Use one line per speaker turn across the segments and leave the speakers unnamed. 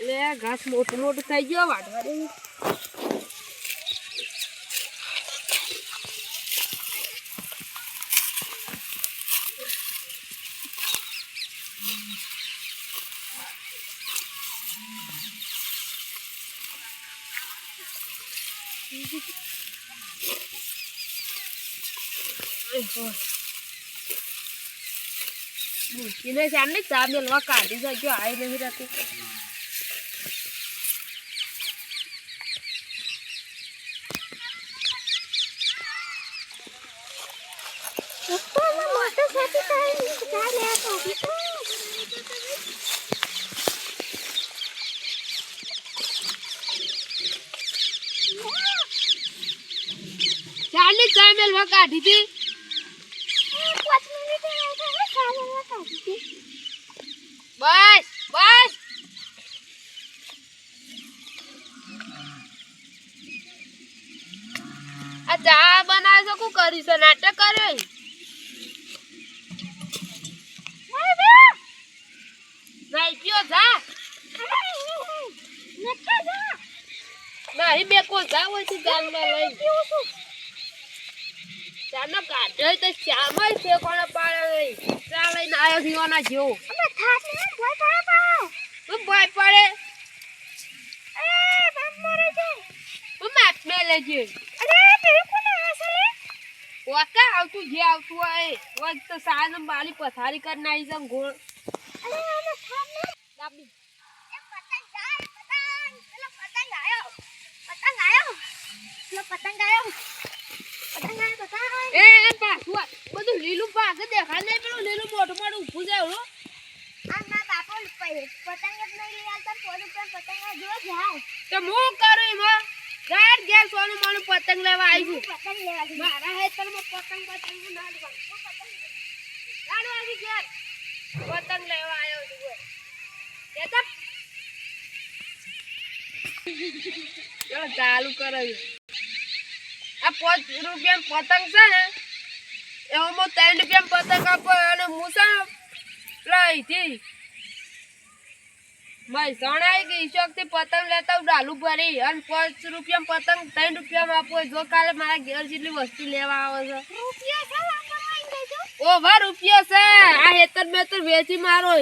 લે ઘાસ મોટું મોટું થઈ ગયો વાઢવા દે મૂકીને ચાંદની ચા મેલવા કાઢી જજો આવી નહીં રહેતી ચાંદની ચા મેલવા કાઢી હતી બસ બસ આ ચા બનાવે છે શું કરી છે નાટક કરે નહીં પીઓ જા નહીં બે કોઈ જા હોય છે ચાંદમાં લઈ ચાનો કાઢે તો ચામાં છે કોને પાડે નહીં ચા લઈને આવ્યો પીવાના જેવો ભય પડે માપ મેં લેજે ઓકા આવતું જે આવતું હોય વજ તો સાન બાલી પથારી કરી નાખી છે ગોળ એ પાછું બધું લીલું પાક દેખાય નહીં પેલું લીલું મોટું મોટું ઊભું જાય હો તો હું કરું એમાં ઘર ઘેર સોનું માનું પતંગ લેવા આવી છું મારા હેતરમાં પતંગ ના ઘેર પતંગ લેવા આવ્યો છું ચલો ચાલુ કરાવી આ 5 રૂપિયા પતંગ છે ને એમાં 3 રૂપિયા પતંગ આપો અને મુસા લઈ હતી મહેસાણા આવી ગઈ શોખથી પતંગ લેતા હું ડાલુ ભરી અને 5 રૂપિયા પતંગ 3 રૂપિયામાં આપો જો કાલે મારા ઘેર જેટલી વસ્તુ લેવા આવે છે ઓવર રૂપિયા છે આ હેતર બેતર વેચી મારો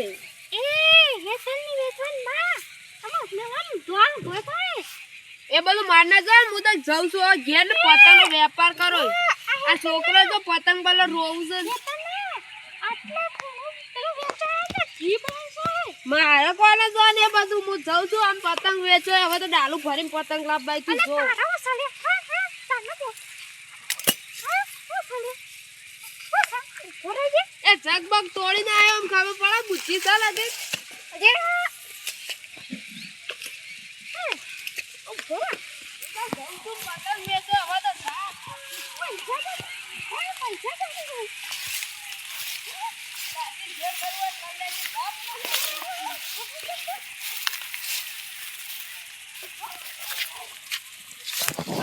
એ બધું મારના જાય હું તો જઉં છું ઘેર ને પતંગ વેપાર કરો આ છોકરો તો પતંગ પેલો રોવું છે મારે કોને જો ને બધું હું જઉં છું આમ પતંગ વેચો હવે તો ડાલુ ભરીને પતંગ લાવવાય તું જો એ જગબગ તોડીને આવ્યો આમ ખબર પડે બુદ્ધિ ચાલ હતી પતંગ વેચો હવે તો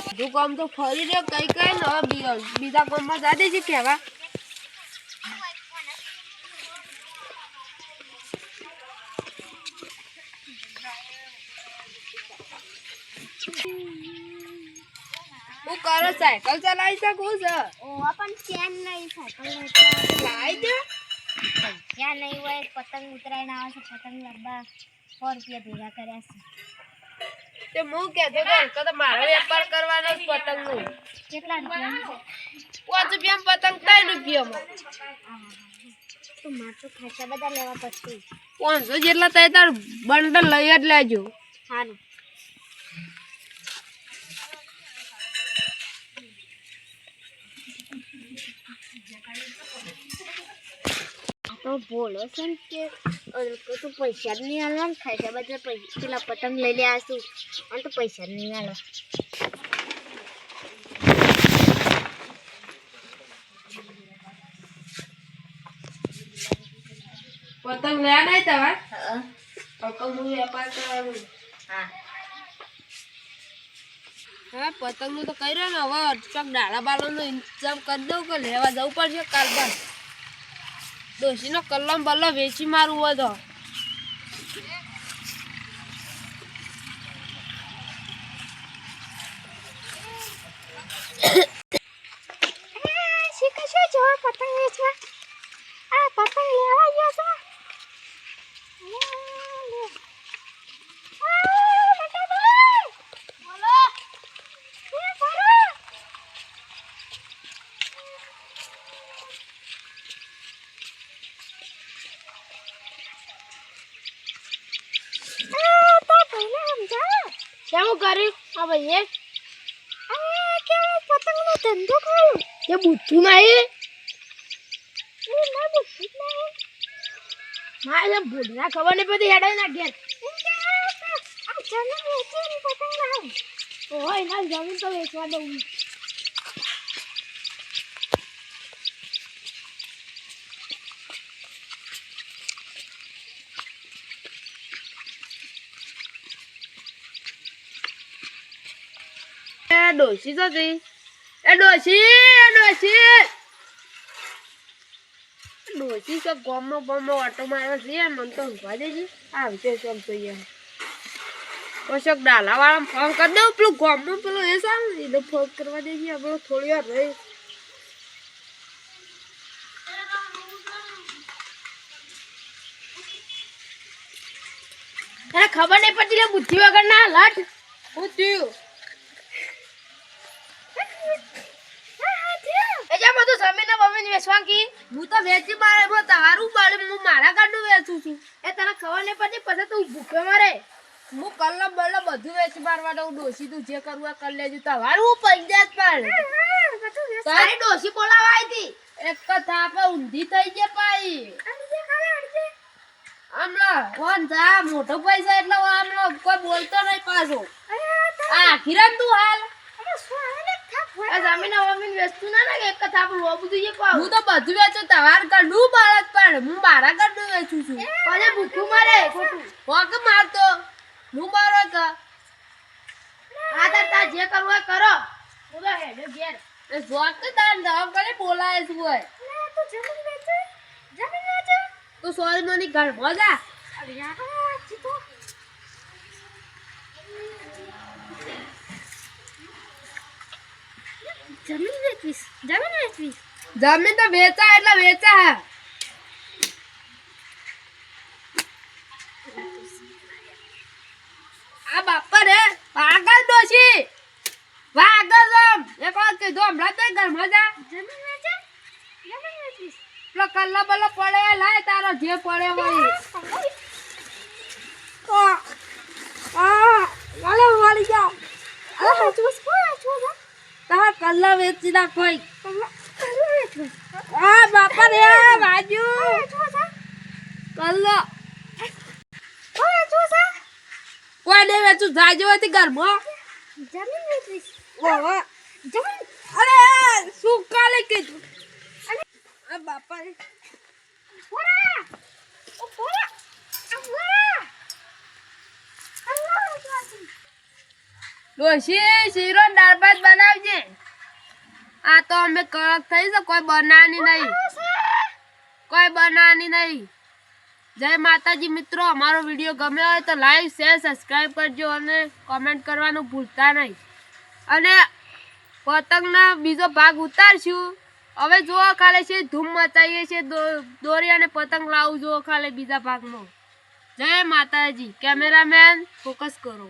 બધું કામ તો ફરી રે કઈ કઈ ને બીજા કામમાં જાતે છે કેવા હું કરો સાયકલ ચલાવી શકું છે
પણ ચેન નહીં સાયકલ
લાવી દે
ત્યાં નહીં હોય પતંગ ઉતરાઈને આવે છે પતંગ લાવવા 100 રૂપિયા ભેગા કર્યા છે
તે હું કહેતો તો તો મારો વેપાર કરવાનો જ પતંગનો
કેટલા રૂપિયા
5 રૂપિયા પતંગ 3 રૂપિયામાં
તો મારે તો ખાસા બધા લેવા પડશે
500 જેટલા થાય તાર બંડલ લઈ જ લેજો
સારું તો બોલો છે ને કે તું પૈસા જ નહીં હાલવા ને ખાસા બધા પેલા પતંગ લઈ લે આશું અને તો પૈસા જ નહીં હાલો
પતંગ લે નહીં તમાર પતંગનો વેપાર કરવાનો
હા
હા પતંગનું તો કર્યો ને હવે ચોક ડાળા બાલાનો ઇંતજામ કરી દઉં કે લેવા જવું પડશે કાલ બાદ ડોશીનો કલમ બલ્લો વેચી મારવું હોય તો
શીખે છે જો પતંગ વેચવા. આ પતંગ લેવા ગયો છો. બોલો. કેવું કર્યું આ ભાઈએ? કે પતંગનો ધંધો કર્યો. એ બુદ્ધુ નહીં. ના બુદ્ધુ નહીં. હા એટલે ભૂલના ખબર નહીં પડતી હેડો ના ઘેર. આ જમીન વેચીને પતંગ લાવ. ઓય ના જમીન તો વેચવા દઉં.
ડોશી તો જઈ. એ ડોશી સબ ગોમમાં ઓટો મારે છે. મને તો ઊંઘવા દેજે. આવશે સબ જોઈએ. કશોક ડાલાવાળાને ફોન કરી દઉં. પેલું ગોમમાં પેલું એ સારું એને ફોન કરવા દેજે. આપણે થોડી વાર રહી.
અરે ખબર નહીં પડતી લે બુદ્ધિ વગર ના લટ.
શું થયું?
બધું જમીન બમીન વેચવા કી.
હું તો વેચી મારે તારું બાળે હું મારા કાઢું વેચું છું.
એ તને ખબર નહીં પડતી પછી તું ભૂખે મરે.
હું કલ્લા બલ્લા બધું વેચી મારવા દઉં. ડોશી તું જે કરવું એ કરી લેજો. તમારું હું પંચાયત પાડે.
તારી ડોશી બોલાવા આવી હતી.
એક કથા આપે ઊંધી થઈ જાય પાઈ. આમલા કોણ જા મોટો પૈસા એટલે આમલો કોઈ બોલતો નહીં પાછો. આ કિરણ તું હાલ
આ જમીન વમીન વેચતું ના લાગે એક કથા આપણે લોબુ જોઈએ પાવ.
હું તો બધું વેચું. તમાર ઘરનું બાળક પણ હું મારા ઘરનું વેચું છું.
ભલે ભૂખું મરે ખોટું.
હોક મારતો હું મારો તો
આ તાર જે કરવું એ કરો. હું તો હેડે ઘેર.
એ જોક તાર દવા કરે બોલાય છે હોય.
તું જમીન વેચે.
તું સોરી મની ઘર મજા.
અરે યાર ચીતો. જમીન વેચવીશ.
જમીન તો વેચા એટલે વેચા. આ બાપા રે પાગલ ડોશી વાગલ જમ એક વાત કીધું હમણાં તો ઘરમાં જા.
જમીન વેચવીશ.
પેલો કલ્લા બલ્લા પડે લાય તારો જે પડે હોય. વાળી જાઓ. તારા કલ્લા વેચી નાખોય. આ બાપા રે બાજુ કલ્લો કોઈ નહીં વેચું. જાજો હતી ઘરમાં.
જમીન વેચવીશ.
ઓહો
જમીન.
અરે શું કાલે કીધું. આ બાપા રે
પોરા. ઓ પોરા.
ડોશી શીરો ને દાળ ભાત બનાવજે. આ તો અમે કડક થઈ છે. કોઈ બનાવવાની નહીં. જય માતાજી મિત્રો. અમારો વિડીયો ગમ્યો હોય તો લાઈક શેર સબસ્ક્રાઈબ કરજો અને કોમેન્ટ કરવાનું ભૂલતા નહીં. અને પતંગના બીજો ભાગ ઉતારશું. હવે જુઓ ખાલી છે ધૂમ મચાવીએ છીએ. દોરી અને પતંગ લાવું જુઓ ખાલી બીજા ભાગમાં. જય માતાજી. કેમેરામેન ફોકસ કરો.